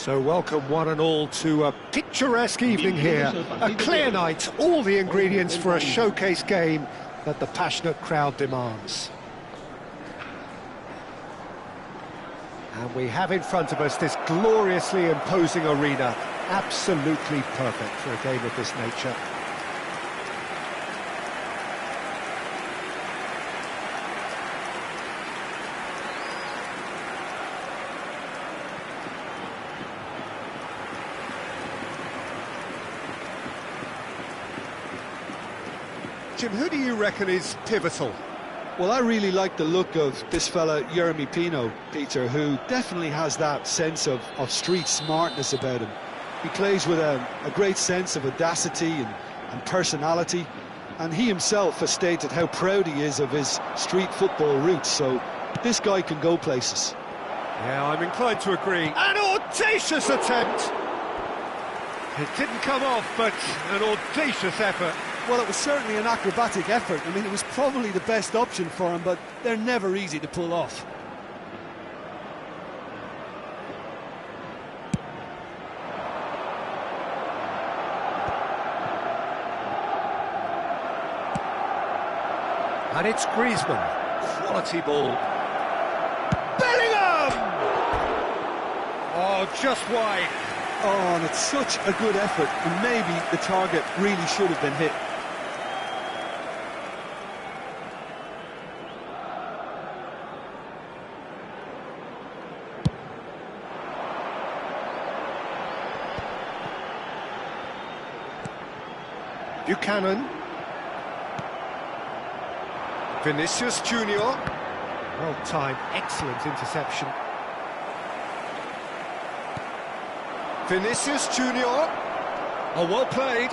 So welcome one and all to a picturesque evening here, a clear night, all the ingredients for a showcase game that the passionate crowd demands. And we have in front of us this gloriously imposing arena, absolutely perfect for a game of this nature. Jim, who do you reckon is pivotal? Well, I really like the look of this fella, Jeremy Pino, Peter, who definitely has that sense of street smartness about him. He plays with a great sense of audacity and personality, and he himself has stated how proud he is of his street football roots, so this guy can go places. Yeah, I'm inclined to agree. An audacious attempt! It didn't come off, but an audacious effort. Well, it was certainly an acrobatic effort. I mean, it was probably the best option for him, but they're never easy to pull off. And it's Griezmann. Quality ball. Bellingham! Oh, just wide. Oh, and it's such a good effort, and maybe the target really should have been hit. Buchanan. Vinicius Junior. Well timed, excellent interception. Vinicius Junior. Oh, well played.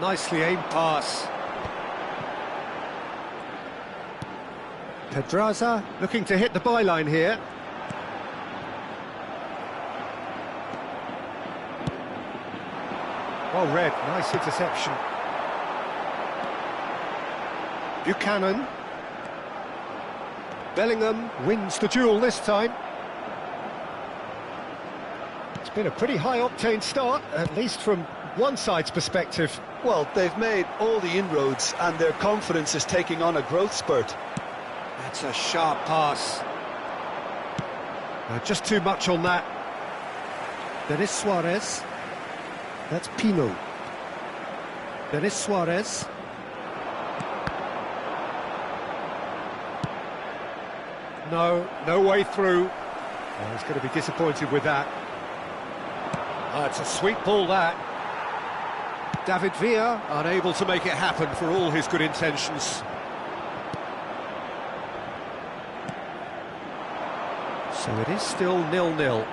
Nicely aimed pass. Pedraza looking to hit the byline here. Well read, nice interception. Buchanan. Bellingham wins the duel this time. It's been a pretty high-octane start, at least from one side's perspective. Well, they've made all the inroads and their confidence is taking on a growth spurt. That's a sharp pass. Just too much on that. There is Suarez. That's Pino. There is Suarez. No way through. Oh, he's going to be disappointed with that. Oh, it's a sweet ball, that. David Villa unable to make it happen for all his good intentions. So it is still 0-0.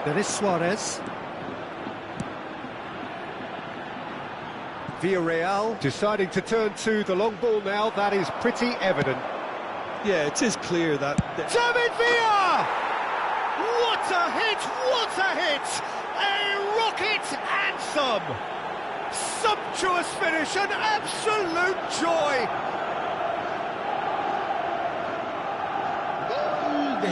There is Suarez. Villarreal deciding to turn to the long ball now, that is pretty evident. Yeah, it is clear that... David Villa! What a hit, what a hit! A rocket anthem! Sumptuous finish, an absolute joy!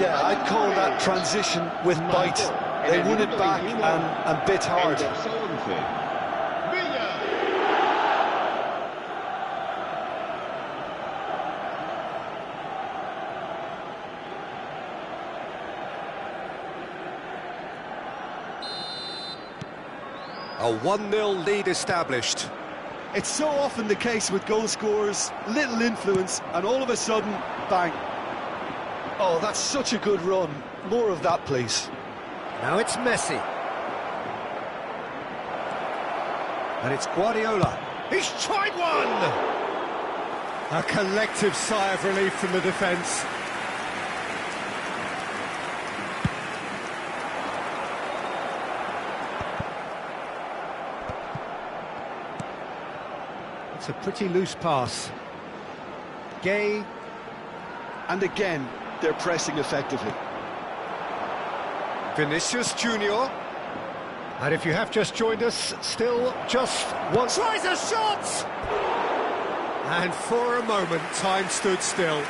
Yeah, I'd call that transition with bite. They won it back and bit hard. A 1-0 lead established. It's so often the case with goal scorers, little influence, and all of a sudden, bang. Oh, that's such a good run. More of that, please. Now it's Messi. And it's Guardiola. He's tried one! A collective sigh of relief from the defence. It's a pretty loose pass. Gay. And again, they're pressing effectively. Vinicius Junior. And if you have just joined us, still just one... Tries a shot! And for a moment, time stood still.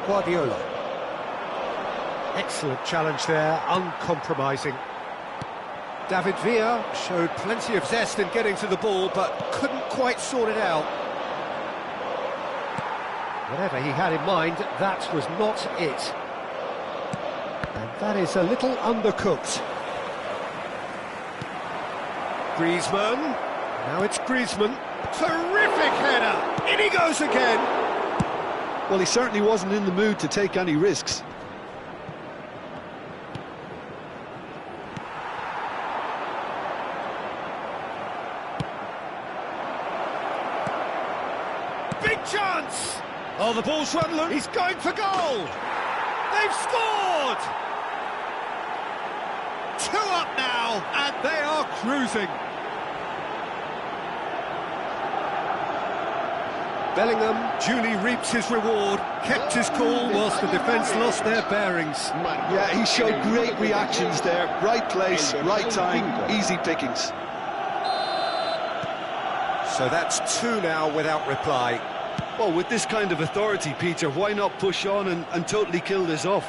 Guardiola. Excellent challenge there, uncompromising. David Villa showed plenty of zest in getting to the ball, but couldn't quite sort it out. Whatever he had in mind, that was not it. And that is a little undercooked. Griezmann. Now it's Griezmann. Terrific header! In he goes again! Well, he certainly wasn't in the mood to take any risks. Big chance! Oh, the ball's run loose. He's going for goal! They've scored! 2 up now, and they are cruising. Bellingham duly reaps his reward, kept his cool whilst the defence lost their bearings. Yeah, he showed great reactions there. Right place, right time, easy pickings. So that's 2 now without reply. Well, with this kind of authority, Peter, why not push on and totally kill this off?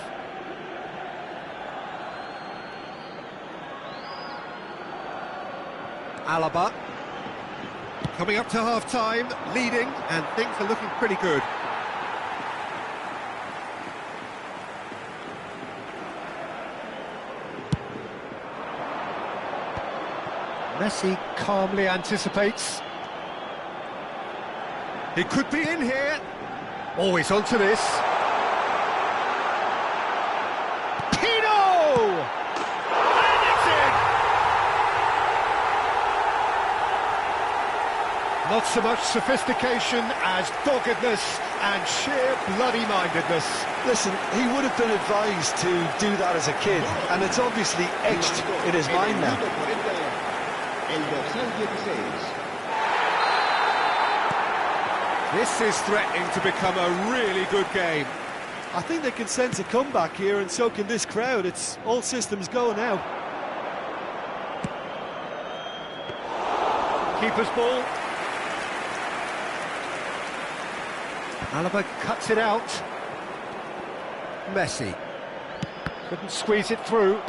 Alaba. Coming up to half-time, leading, and things are looking pretty good. Messi calmly anticipates. He could be in here. Always onto this. Pino! And it's in! Not so much sophistication as doggedness and sheer bloody-mindedness. Listen, he would have been advised to do that as a kid, and it's obviously etched in his mind now. This is threatening to become a really good game. I think they can sense a comeback here, and so can this crowd. It's all systems go now. Keeper's ball. Alaba cuts it out. Messi. Couldn't squeeze it through.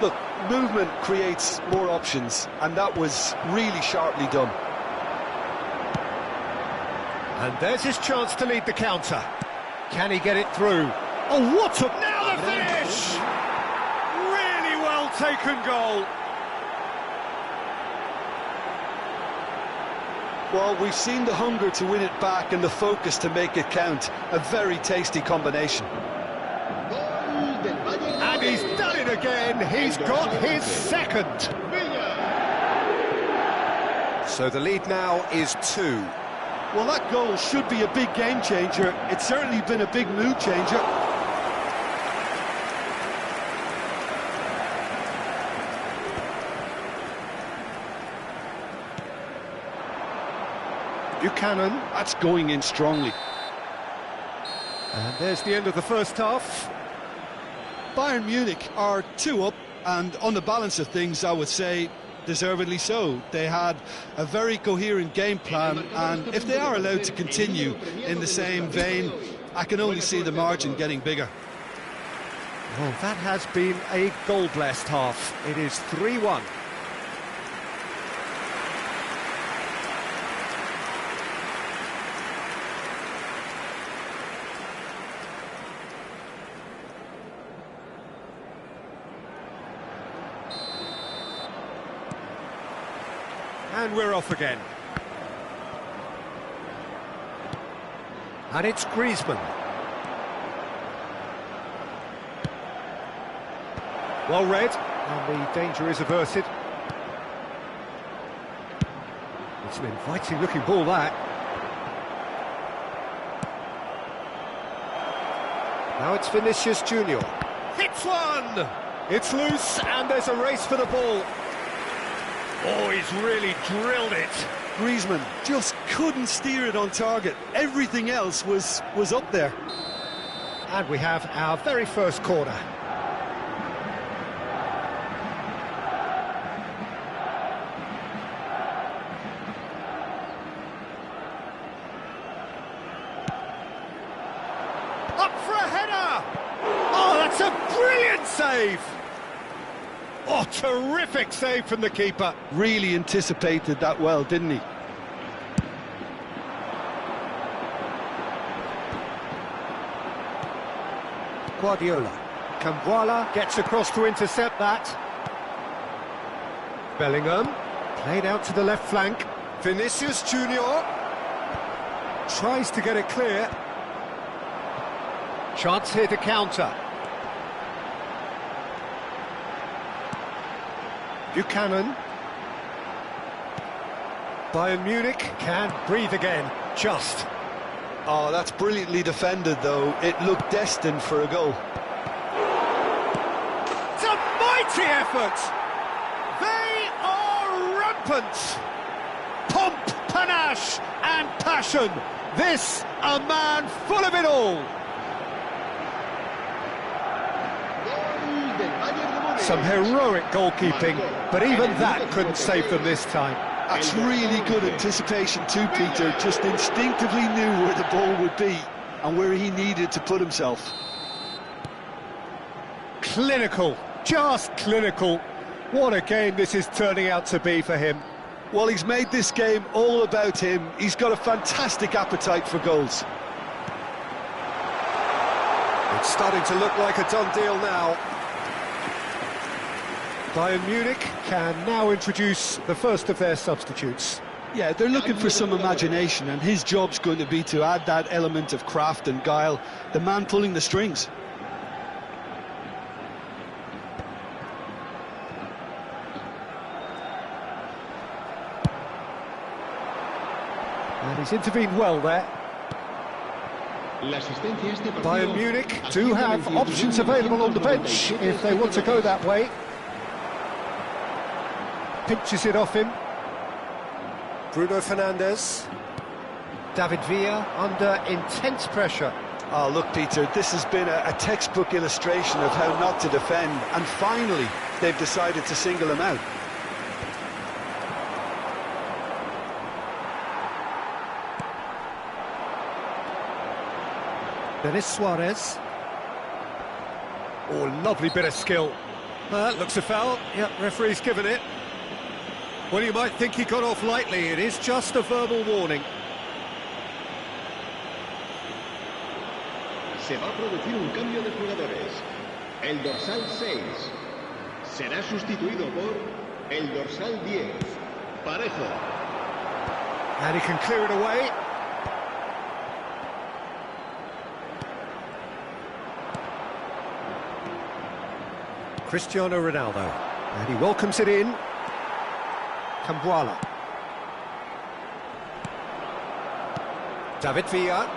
Look, movement creates more options, and that was really sharply done. And there's his chance to lead the counter. Can he get it through? Oh, what a... Now the finish! Really well taken goal. Well, we've seen the hunger to win it back and the focus to make it count. A very tasty combination. And he's done it again. He's got his second. So the lead now is 2. Well, that goal should be a big game changer. It's certainly been a big mood changer. Buchanan. That's going in strongly. And there's the end of the first half. Bayern Munich are 2 up, and on the balance of things, I would say deservedly so. They had a very coherent game plan, and if they are allowed to continue in the same vein, I can only see the margin getting bigger. Well, that has been a goal-blessed half. It is 3-1. And we're off again. And it's Griezmann. Well read, and the danger is averted. It's an inviting looking ball, that. Now it's Vinicius Junior. Hits one! It's loose, and there's a race for the ball. Oh, he's really drilled it. Griezmann just couldn't steer it on target. Everything else was up there. And we have our very first corner. Up for a header! Oh, that's a brilliant save! Oh, terrific save from the keeper. Really anticipated that well, didn't he? Guardiola. Cambuala gets across to intercept that. Bellingham, played out to the left flank. Vinicius Junior tries to get it clear. Chance here to counter. Buchanan. Bayern Munich can breathe again, just. Oh, that's brilliantly defended, though. It looked destined for a goal. It's a mighty effort! They are rampant! Pomp, panache and passion. This, a man full of it all. Some heroic goalkeeping, but even that couldn't save them this time. That's really good anticipation too, Peter. Just instinctively knew where the ball would be and where he needed to put himself. Clinical, just clinical. What a game this is turning out to be for him. Well, he's made this game all about him. He's got a fantastic appetite for goals. It's starting to look like a done deal now. Bayern Munich can now introduce the first of their substitutes. Yeah, they're looking for some imagination, and his job's going to be to add that element of craft and guile, the man pulling the strings. And he's intervened well there. Bayern Munich do have options available on the bench if they want to go that way. Pinches it off him. Bruno Fernandes. David Villa under intense pressure. Oh, look, Peter, this has been a textbook illustration of how not to defend, and finally they've decided to single him out. Denis Suarez. Oh, lovely bit of skill. That looks a foul. Yep, referee's given it. Well, you might think he got off lightly. It is just a verbal warning. Se va a producir un cambio de jugadores. El dorsal 6 será sustituido por el dorsal 10, Parejo. And he can clear it away. Cristiano Ronaldo. And he welcomes it in. Cambuala. David Villa.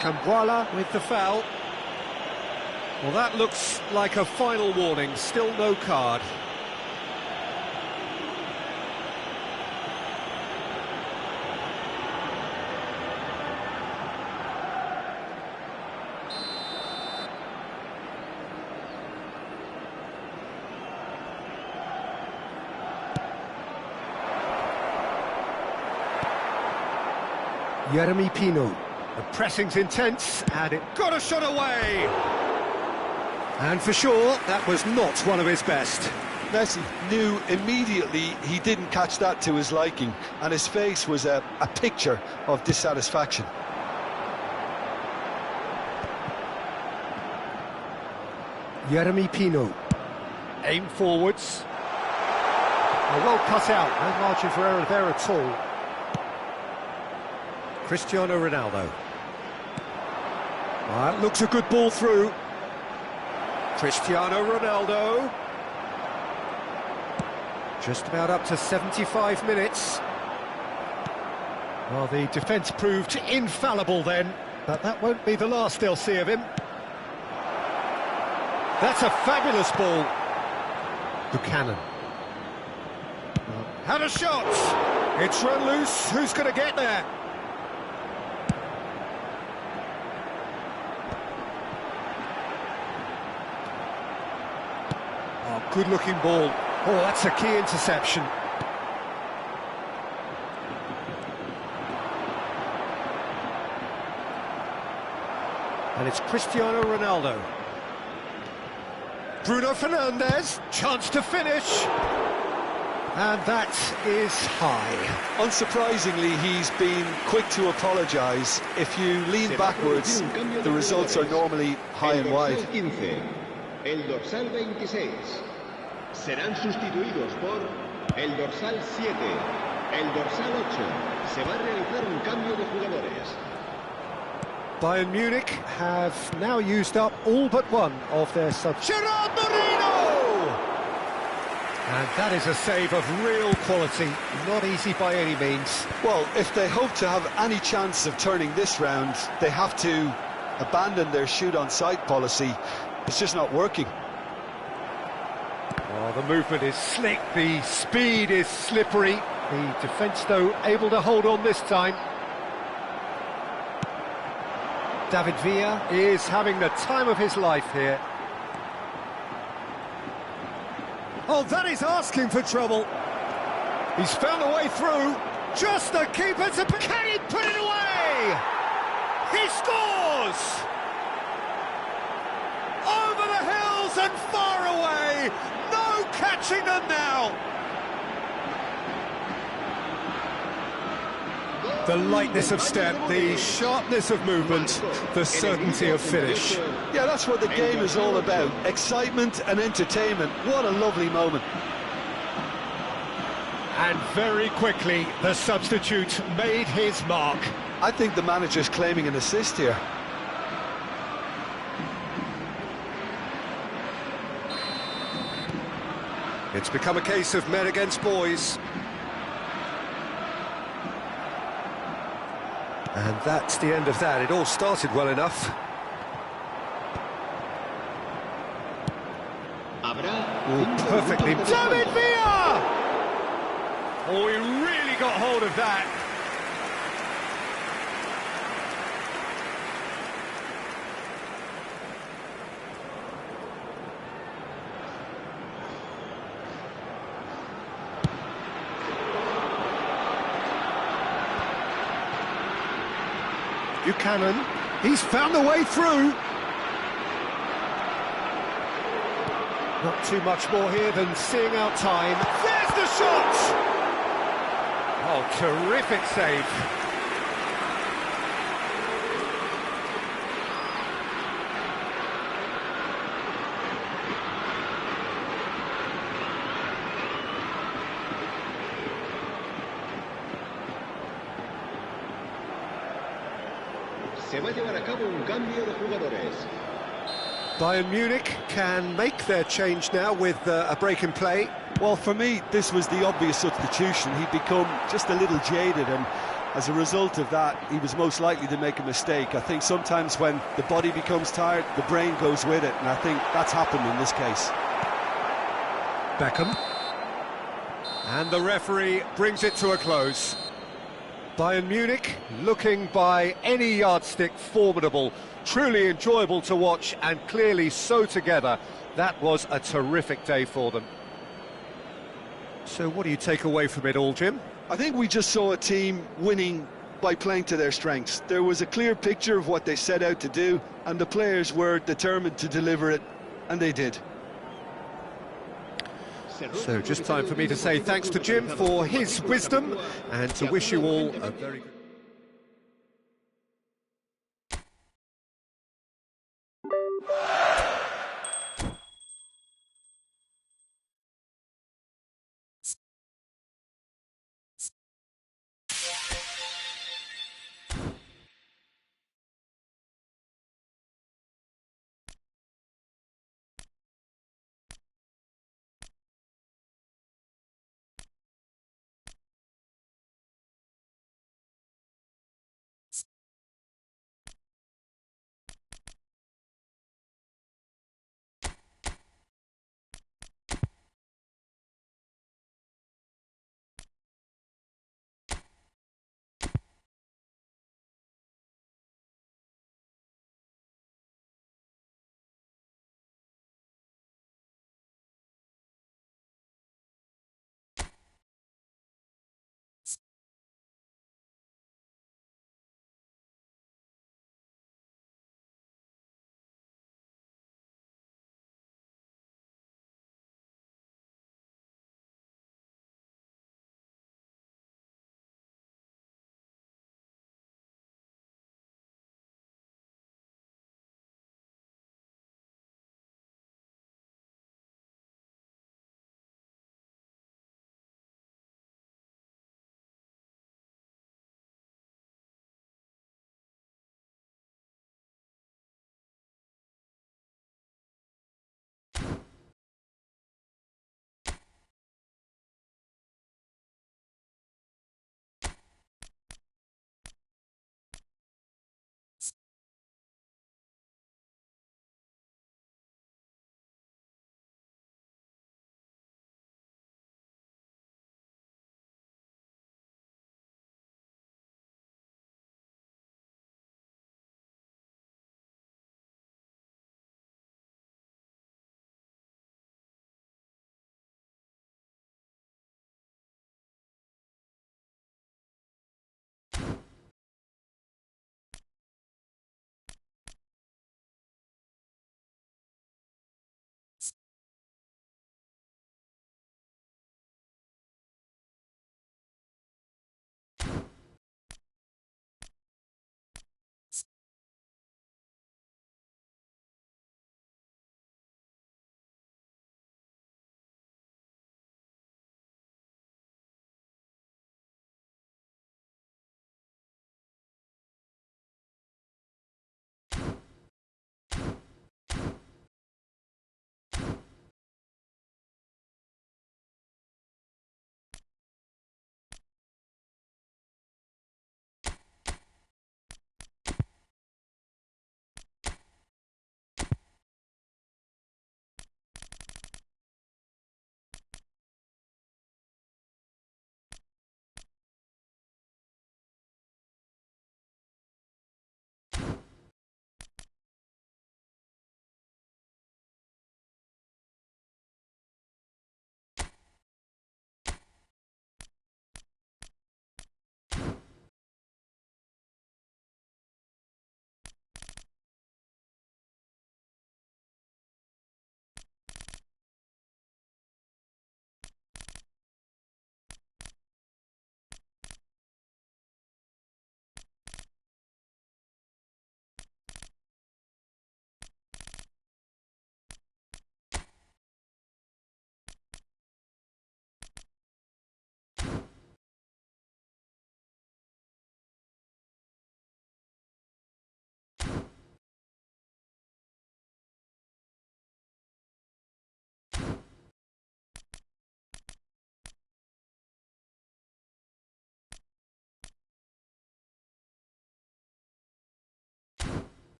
Cambuala with the foul. Well, that looks like a final warning. Still no card. Jeremy Pino. The pressing's intense, and it got a shot away. And for sure, that was not one of his best. Messi knew immediately he didn't catch that to his liking, and his face was a picture of dissatisfaction. Jeremy Pino. Aim forwards. Well cut out, no margin for error there at all. Cristiano Ronaldo. That looks a good ball through. Cristiano Ronaldo. Just about up to 75 minutes. Well, the defence proved infallible then, but that won't be the last they'll see of him. That's a fabulous ball. Buchanan. Had a shot! It's run loose. Who's going to get there? Oh, good-looking ball. Oh, that's a key interception. And it's Cristiano Ronaldo. Bruno Fernandes, chance to finish. And that is high. Unsurprisingly, he's been quick to apologise. If you lean backwards, the results are normally high and wide. El dorsal 26. Serán sustituidos por el dorsal 7, el dorsal 8. Se va a realizar un cambio de jugadores. Bayern Munich have now used up all but one of their subs. Gerard Moreno! And that is a save of real quality, not easy by any means. Well, if they hope to have any chance of turning this round, they have to abandon their shoot-on-sight policy. It's just not working. Oh, the movement is slick, the speed is slippery. The defence, though, able to hold on this time. David Villa is having the time of his life here. Oh, that is asking for trouble. He's found a way through. Just the keeper to... Can he put it away? He scores! Over the hills and far away. No catching them now. The lightness of step, the sharpness of movement, the certainty of finish. Yeah, that's what the game is all about. Excitement and entertainment. What a lovely moment. And very quickly, the substitute made his mark. I think the manager's claiming an assist here. It's become a case of men against boys. And that's the end of that. It all started well enough. Oh, perfectly. David Villa! Oh, he really got hold of that. Buchanan, he's found a way through. Not too much more here than seeing out time. There's the shot! Oh, terrific save. Se va a llevar a cabo un cambio de jugadores. Bayern Munich can make their change now with a break in play. Well, for me, this was the obvious substitution. He'd become just a little jaded, and as a result of that, he was most likely to make a mistake. I think sometimes when the body becomes tired, the brain goes with it, and I think that's happened in this case. Beckham. And the referee brings it to a close. Bayern Munich, looking by any yardstick formidable, truly enjoyable to watch and clearly so together. That was a terrific day for them. So what do you take away from it all, Jim? I think we just saw a team winning by playing to their strengths. There was a clear picture of what they set out to do, and the players were determined to deliver it, and they did. So just time for me to say thanks to Jim for his wisdom and to wish you all a very good...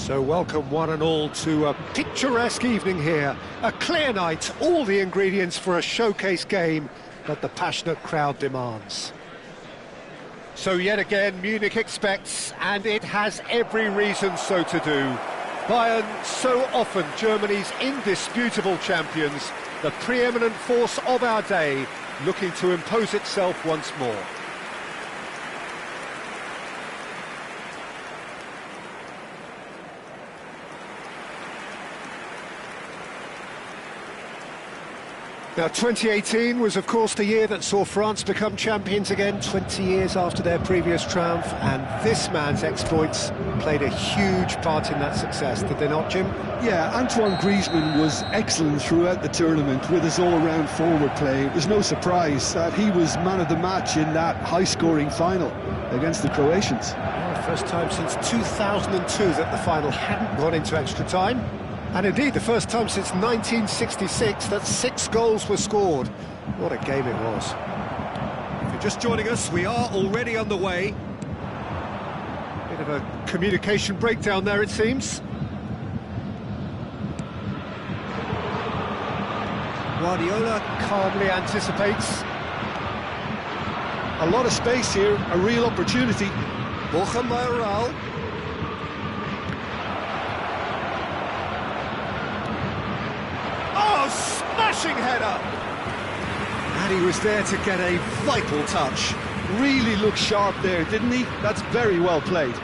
So welcome one and all to a picturesque evening here. A clear night, all the ingredients for a showcase game that the passionate crowd demands. So yet again, Munich expects, and it has every reason so to do. Bayern, so often Germany's indisputable champions, the preeminent force of our day, looking to impose itself once more. Now, 2018 was, of course, the year that saw France become champions again, 20 years after their previous triumph, and this man's exploits played a huge part in that success, did they not, Jim? Yeah, Antoine Griezmann was excellent throughout the tournament with his all-around forward play. It was no surprise that he was man of the match in that high-scoring final against the Croatians. Well, first time since 2002 that the final hadn't gone into extra time. And indeed, the first time since 1966 that 6 goals were scored. What a game it was. If you're just joining us, we are already underway. Bit of a communication breakdown there, it seems. Guardiola calmly anticipates. A lot of space here, a real opportunity. Borja Mayoral. Oh, smashing header! And he was there to get a vital touch. Really looked sharp there, didn't he? That's very well played.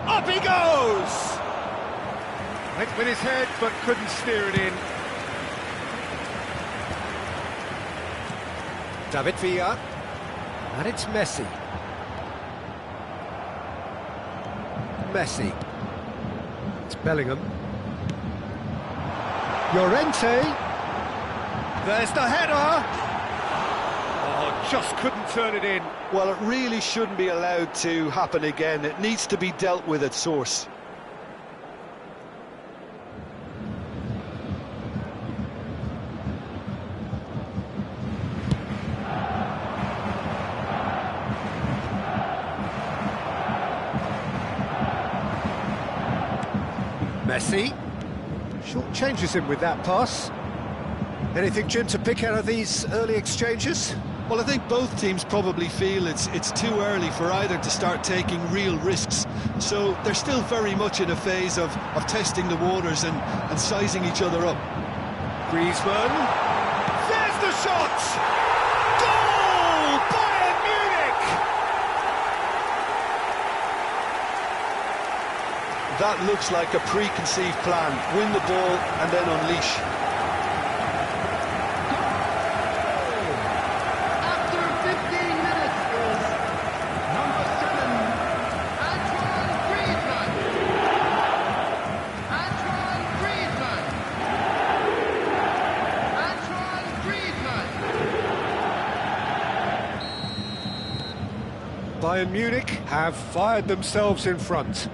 Up he goes! Went with his head, but couldn't steer it in. David Villa. And it's Messi. Messi. It's Bellingham. Llorente. There's the header. Oh, just couldn't turn it in. Well, it really shouldn't be allowed to happen again. It needs to be dealt with at source. Messi. Short changes him with that pass. Anything, Jim, to pick out of these early exchanges? Well, I think both teams probably feel it's too early for either to start taking real risks. So they're still very much in a phase of testing the waters and sizing each other up. Griezmann. There's the shot! Goal! Bayern Munich! That looks like a preconceived plan. Win the ball and then unleash. After 15 minutes is number 7, Antoine Griezmann. Antoine Griezmann. Antoine Griezmann. Bayern Munich have fired themselves in front.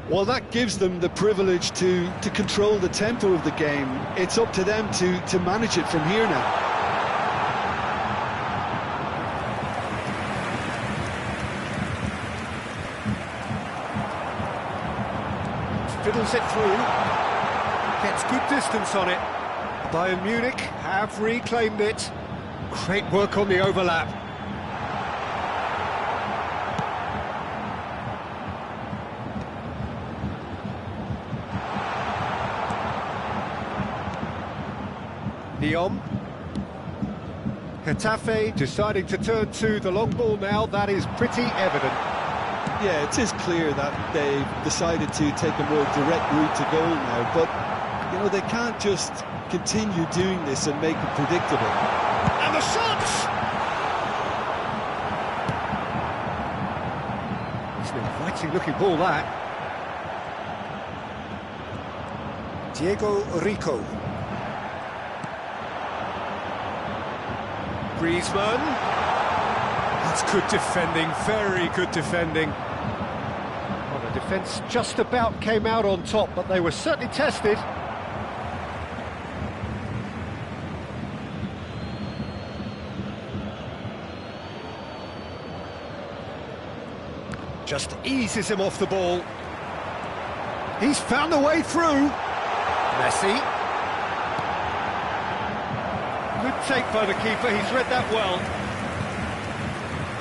Well, that gives them the privilege to control the tempo of the game. It's up to them to manage it from here now. Fiddles it through. Gets good distance on it. Bayern Munich have reclaimed it. Great work on the overlap. Lyon. Getafe deciding to turn to the long ball now, that is pretty evident. Yeah, it is clear that they've decided to take a more direct route to goal now, but, you know, they can't just continue doing this and make it predictable. And the shot! It's an inviting looking ball, that. Diego Rico. Griezmann. That's good defending, very good defending. Well, the defence just about came out on top, but they were certainly tested. Just eases him off the ball. He's found a way through. Messi. Good take by the keeper, he's read that well.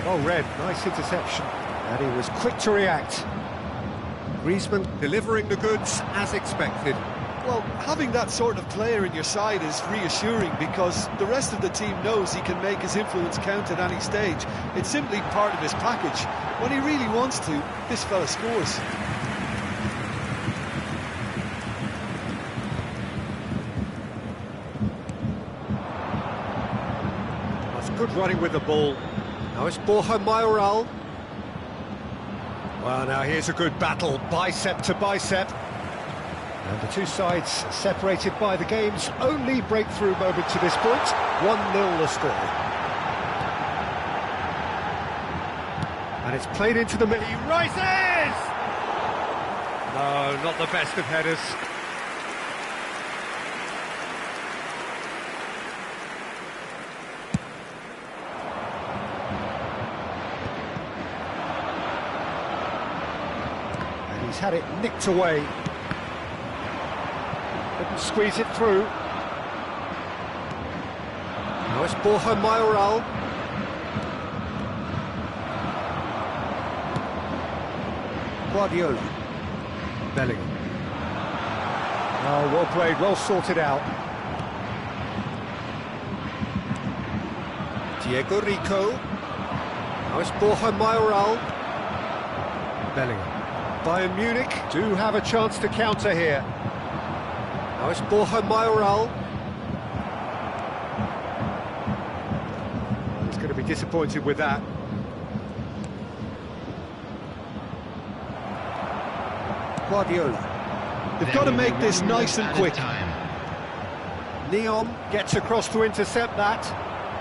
Well read, nice interception. And he was quick to react. Griezmann delivering the goods as expected. Well, having that sort of player in your side is reassuring because the rest of the team knows he can make his influence count at any stage. It's simply part of his package. When he really wants to, this fella scores. That's good running with the ball. Now it's Borja Mayoral. Well, now here's a good battle, bicep to bicep. And the two sides separated by the game's only breakthrough moment to this point. 1-0 the score. And it's played into the middle. He rises! No, not the best of headers. And he's had it nicked away. Couldn't squeeze it through. Now it's Borja Mayoral. Guardiola. Bellingham. Oh, well played, well sorted out. Diego Rico. Now it's Borja Mayoral. Bellingham. Bayern Munich do have a chance to counter here. Now it's Borja Mayoral. He's going to be disappointed with that. Guardiola. They've got to make this nice and quick. Neon gets across to intercept that.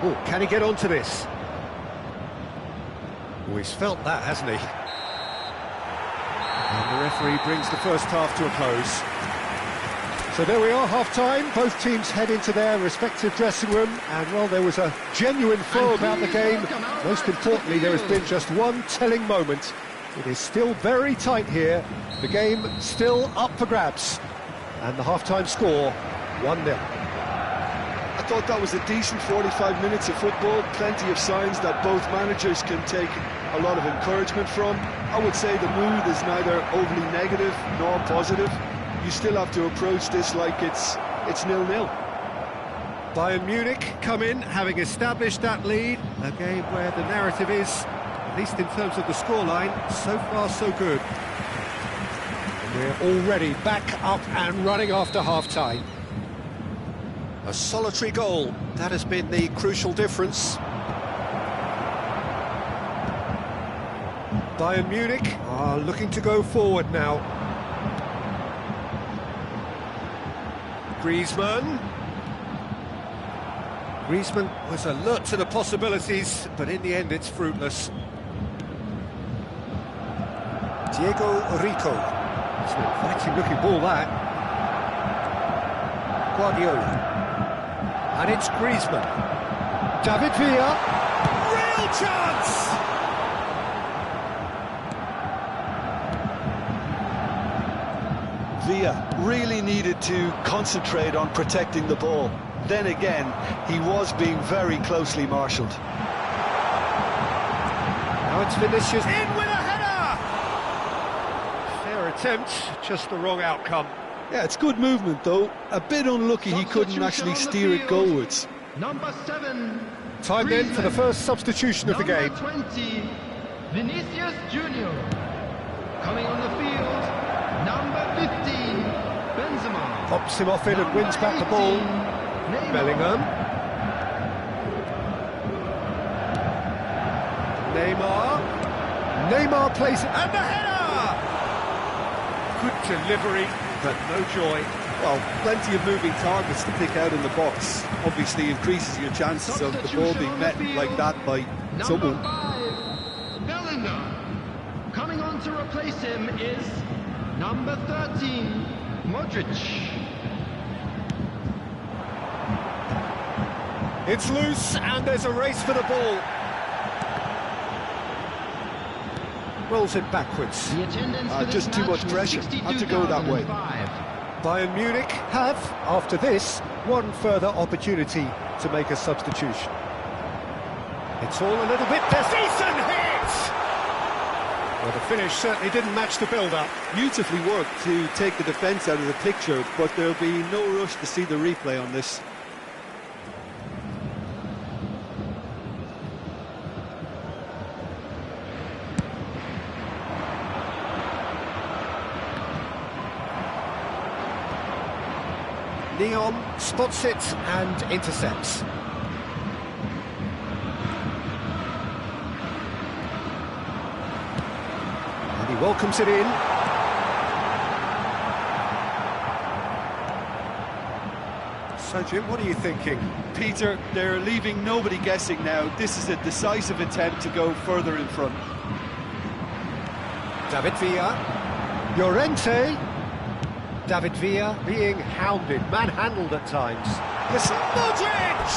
Oh, can he get onto this? Oh, he's felt that, hasn't he? And the referee brings the first half to a close. So there we are, half-time. Both teams head into their respective dressing room, and well, there was a genuine flow about the game. Most importantly, there has been just one telling moment. It is still very tight here. The game still up for grabs. And the half-time score, 1-0. I thought that was a decent 45 minutes of football. Plenty of signs that both managers can take a lot of encouragement from. I would say the mood is neither overly negative nor positive. You still have to approach this like it's 0-0. Bayern Munich come in, having established that lead. A game where the narrative is, at least in terms of the scoreline, so far so good. And we're already back up and running after half-time. A solitary goal, that has been the crucial difference. Bayern Munich are looking to go forward now. Griezmann was alert to the possibilities, but in the end it's fruitless. Diego Rico. It's an inviting looking ball, that. Guardiola. And it's Griezmann. David Villa. Real chance! Villa really needed to concentrate on protecting the ball. Then again, he was being very closely marshalled. Now it's Vinicius in with a header! Fair attempt, just the wrong outcome. Yeah, it's good movement though. A bit unlucky he couldn't actually steer it goalwards. Number 7. Time then for the first substitution of the game. Number 20, Vinicius Junior. Coming on the field, number 15, Benzema. Pops him off in and wins back the ball. Bellingham. Neymar plays it, and the header! Good delivery, but no joy. Well, plenty of moving targets to pick out in the box. Obviously increases your chances of the ball being met like that by someone. 5, Bellingham. Coming on to replace him is number 13, Modric. It's loose, and there's a race for the ball. rolls it backwards. The attendance for this Just too match much pressure. was Had to go that way. 62,005. Bayern Munich have, after this, one further opportunity to make a substitution. It's all a little bit decent hit! Well, the finish certainly didn't match the build-up. Beautifully worked to take the defence out of the picture, but there'll be no rush to see the replay on this. Neon spots it and intercepts. And he welcomes it in. So, Jim, what are you thinking? Peter, they're leaving nobody guessing now. This is a decisive attempt to go further in front. David Villa. Llorente. David Villa being hounded, manhandled at times. Listen, Modric!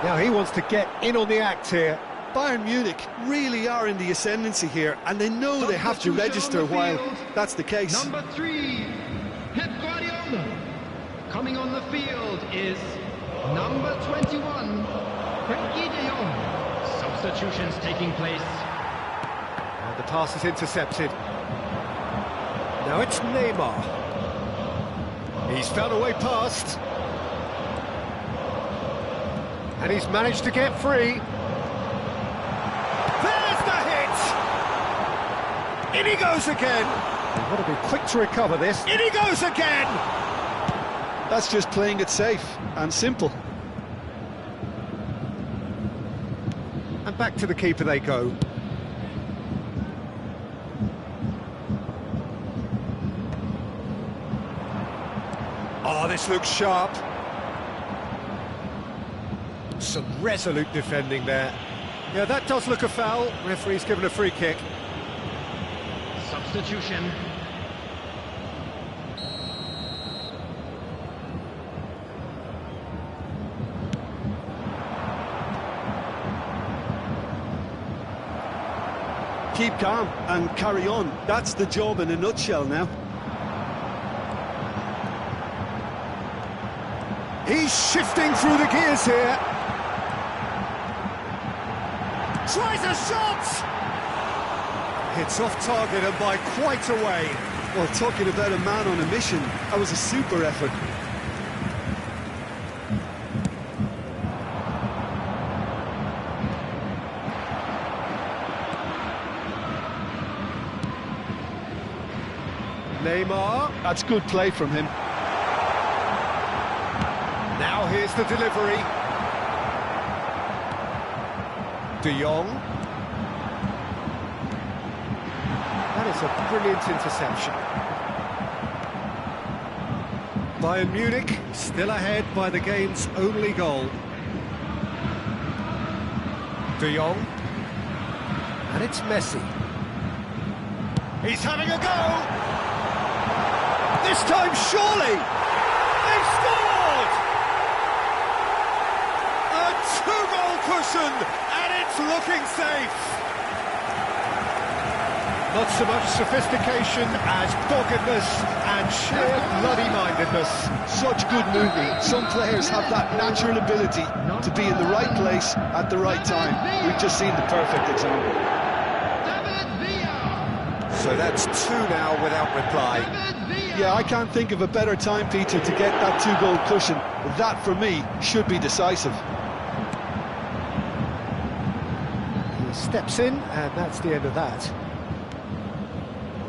Now he wants to get in on the act here. Bayern Munich really are in the ascendancy here, and they know they have to register while that's the case. Number 3, Pep Guardiola. Coming on the field is number 21, Frenkie de Jong. Substitutions taking place. And the pass is intercepted. Now it's Neymar. He's found a way past. And he's managed to get free. There's the hit! In he goes again! You've got to be quick to recover this. In he goes again! That's just playing it safe and simple. And back to the keeper they go. Oh, this looks sharp. Some resolute defending there. Yeah, that does look a foul. Referee's given a free kick. Substitution. Keep calm and carry on. That's the job in a nutshell now. He's shifting through the gears here. Tries a shot! It's off target and by quite a way. Well, talking about a man on a mission, that was a super effort. Neymar. That's good play from him. Now here's the delivery. De Jong. That is a brilliant interception. Bayern Munich still ahead by the game's only goal. De Jong. And it's Messi. He's having a go! This time, surely! They've scored! A two-goal cushion, and it's looking safe. Not so much sophistication as doggedness and sheer bloody-mindedness. Such good moving. Some players have that natural ability to be in the right place at the right time. We've just seen the perfect example. David Villa. So that's two now without reply. David Villa. Yeah, I can't think of a better time, Peter, to get that two-goal cushion. That, for me, should be decisive. He steps in, and that's the end of that.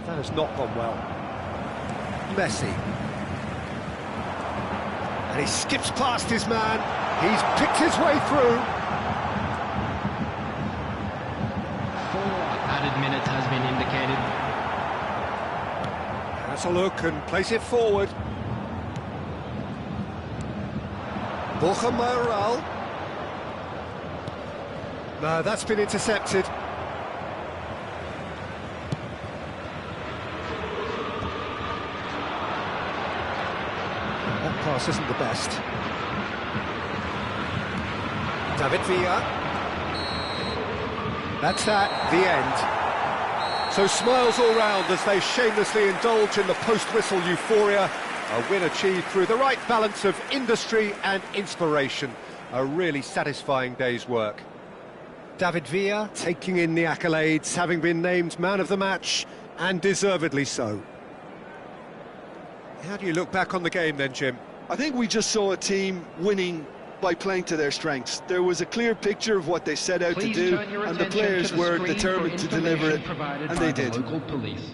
That has not gone well. Messi. And he skips past his man. He's picked his way through. 4 added minutes has been indicated. Has a look and plays it forward. Borja Mayoral. No, that's been intercepted. That pass isn't the best. David Villa. That's that, the end. So smiles all round as they shamelessly indulge in the post-whistle euphoria. A win achieved through the right balance of industry and inspiration. A really satisfying day's work. David Villa taking in the accolades, having been named man of the match, and deservedly so. How do you look back on the game then, Jim? I think we just saw a team winning by playing to their strengths. There was a clear picture of what they set out to do, and the players were determined to deliver it, and they did. Local police.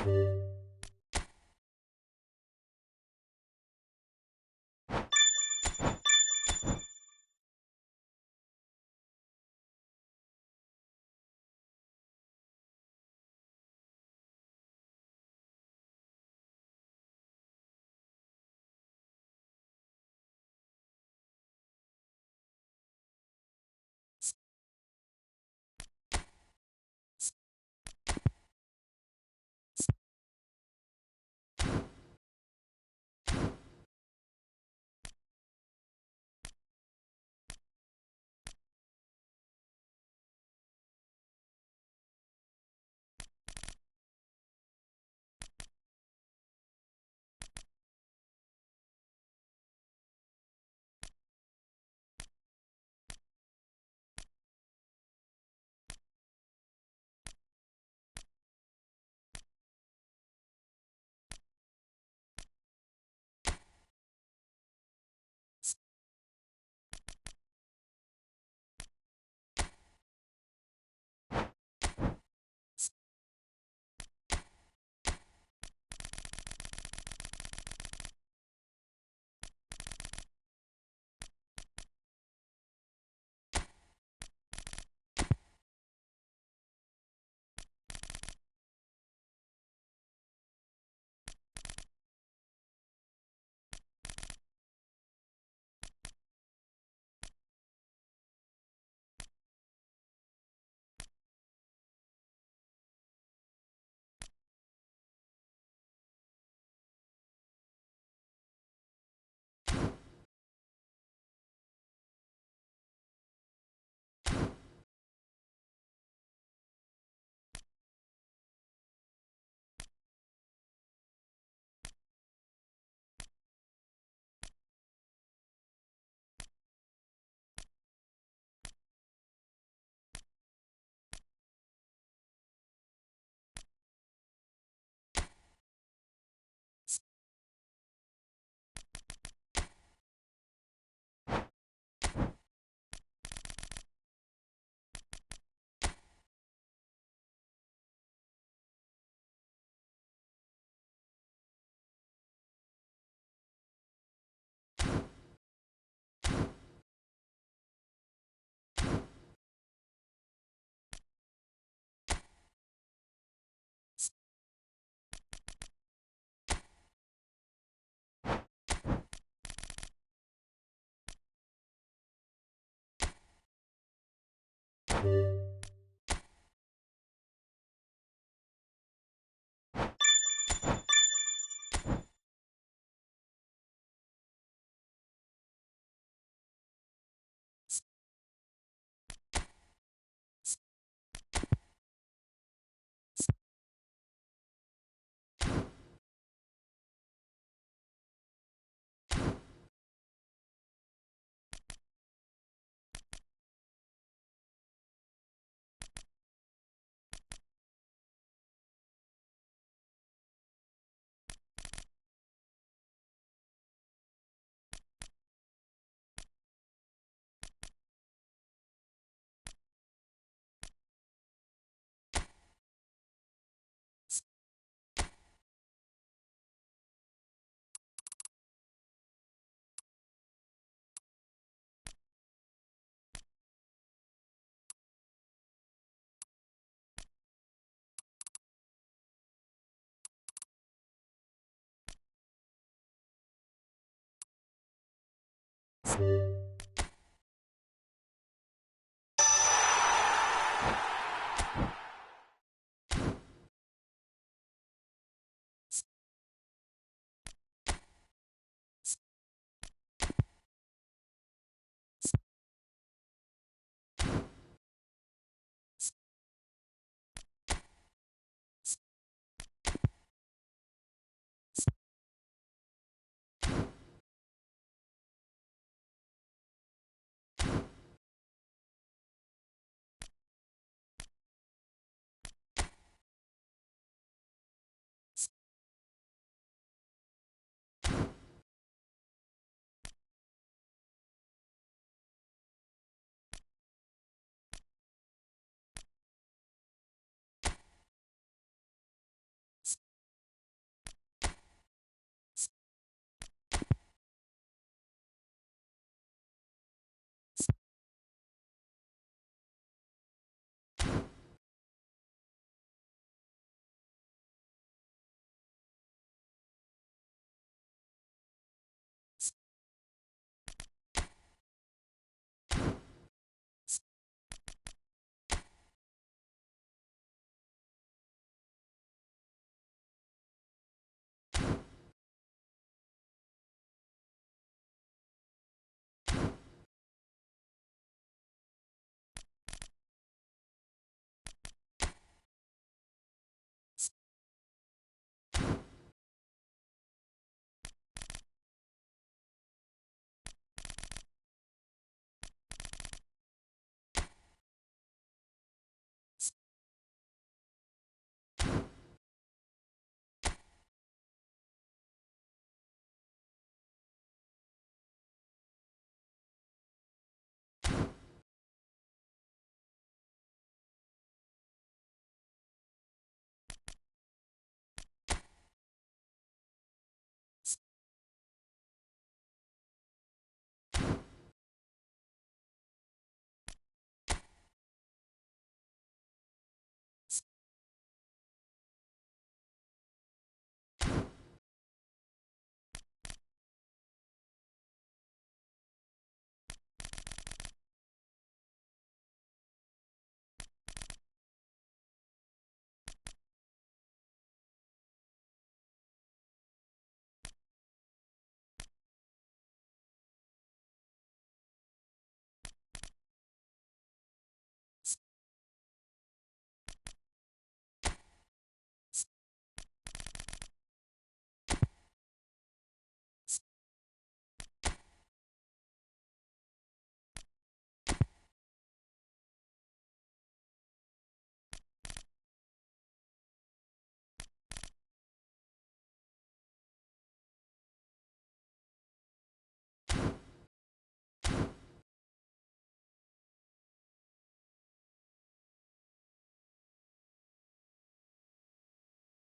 you